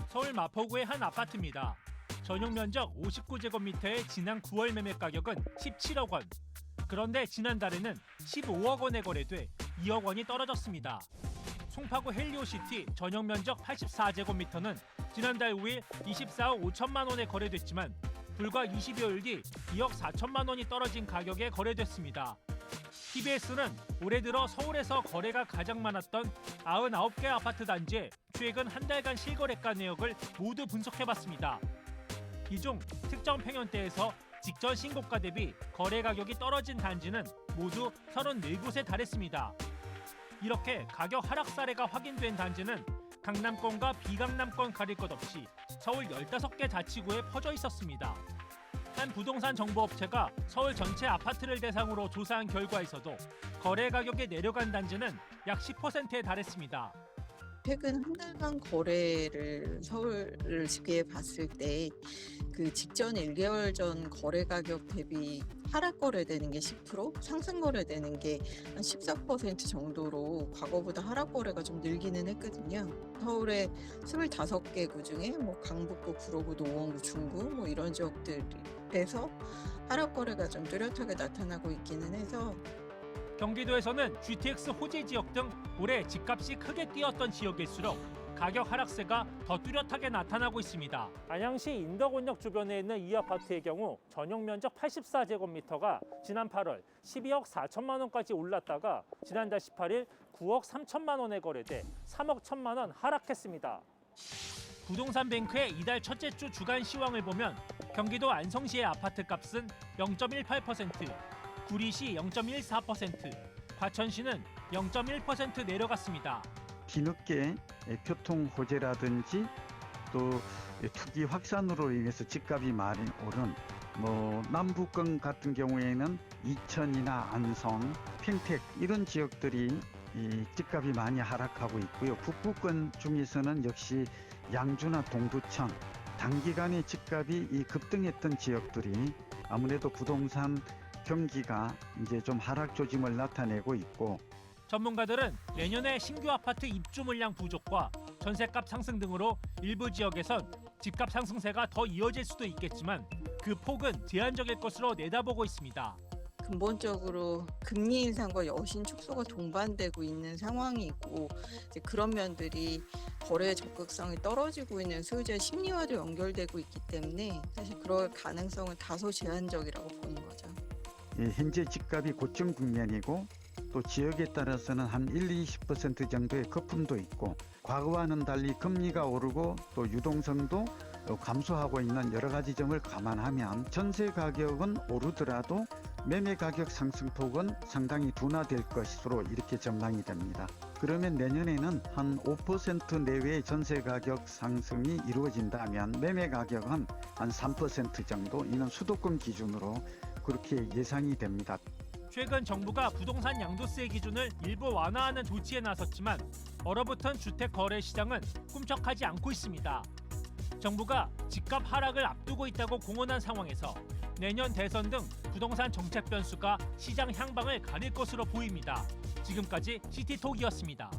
서울 마포구의 한 아파트입니다. 전용 면적 59제곱미터의 지난 9월 매매 가격은 17억 원. 그런데 지난달에는 15억 원에 거래돼 2억 원이 떨어졌습니다. 송파구 헬리오시티 전용 면적 84제곱미터는 지난달 5일 24억 5천만 원에 거래됐지만 불과 20여일 뒤 2억 4천만 원이 떨어진 가격에 거래됐습니다. TBS는 올해 들어 서울에서 거래가 가장 많았던 99개 아파트 단지의 최근 한 달간 실거래가 내역을 모두 분석해봤습니다. 이 중 특정 평형대에서 직전 신고가 대비 거래 가격이 떨어진 단지는 모두 34곳에 달했습니다. 이렇게 가격 하락 사례가 확인된 단지는 강남권과 비강남권 가릴 것 없이 서울 15개 자치구에 퍼져 있었습니다. 한 부동산 정보업체가 서울 전체 아파트를 대상으로 조사한 결과에서도 거래 가격이 내려간 단지는 약 10%에 달했습니다. 최근 한 달간 거래를 서울을 집계해 봤을 때 그 직전 1개월 전 거래 가격 대비 하락 거래되는 게 10%, 상승 거래되는 게 한 14% 정도로 과거보다 하락 거래가 좀 늘기는 했거든요. 서울의 25개 구 중에 강북구, 구로구, 노원구, 중구 이런 지역들에서 하락 거래가 좀 뚜렷하게 나타나고 있기는 해서 경기도에서는 GTX 호재 지역 등 올해 집값이 크게 뛰었던 지역일수록 가격 하락세가 더 뚜렷하게 나타나고 있습니다. 안양시 인덕원역 주변에 있는 이 아파트의 경우 전용 면적 84제곱미터가 지난 8월 12억 4천만 원까지 올랐다가 지난달 18일 9억 3천만 원에 거래돼 3억 1천만 원 하락했습니다. 부동산 뱅크의 이달 첫째 주 주간 시황을 보면 경기도 안성시의 아파트 값은 0.18%, 구리시 0.14%, 과천시는 0.1% 내려갔습니다. 뒤늦게 교통 호재라든지 또 투기 확산으로 인해서 집값이 많이 오른 남부권 같은 경우에는 이천이나 안성, 평택 이런 지역들이 이 집값이 많이 하락하고 있고요. 북부권 중에서는 역시 양주나 동두천 단기간에 집값이 급등했던 지역들이 아무래도 부동산 경기가 이제 좀 하락 조짐을 나타내고 있고, 전문가들은 내년에 신규 아파트 입주 물량 부족과 전셋값 상승 등으로 일부 지역에선 집값 상승세가 더 이어질 수도 있겠지만 그 폭은 제한적일 것으로 내다보고 있습니다. 근본적으로 금리 인상과 여신 축소가 동반되고 있는 상황이고 이제 그런 면들이 거래 적극성이 떨어지고 있는 소유자의 심리와도 연결되고 있기 때문에 사실 그럴 가능성은 다소 제한적이라고 보는 거죠. 현재 집값이 고점 국면이고 또 지역에 따라서는 한 20% 정도의 거품도 있고, 과거와는 달리 금리가 오르고 또 유동성도 감소하고 있는 여러 가지 점을 감안하면 전세 가격은 오르더라도 매매 가격 상승폭은 상당히 둔화될 것으로 이렇게 전망이 됩니다. 그러면 내년에는 한 5% 내외의 전세 가격 상승이 이루어진다면 매매 가격은 한 3% 정도, 이는 수도권 기준으로 그렇게 예상이 됩니다. 최근 정부가 부동산 양도세 기준을 일부 완화하는 조치에 나섰지만 얼어붙은 주택 거래 시장은 꿈쩍하지 않고 있습니다. 정부가 집값 하락을 앞두고 있다고 공언한 상황에서 내년 대선 등 부동산 정책 변수가 시장 향방을 가릴 것으로 보입니다. 지금까지 시티톡이었습니다.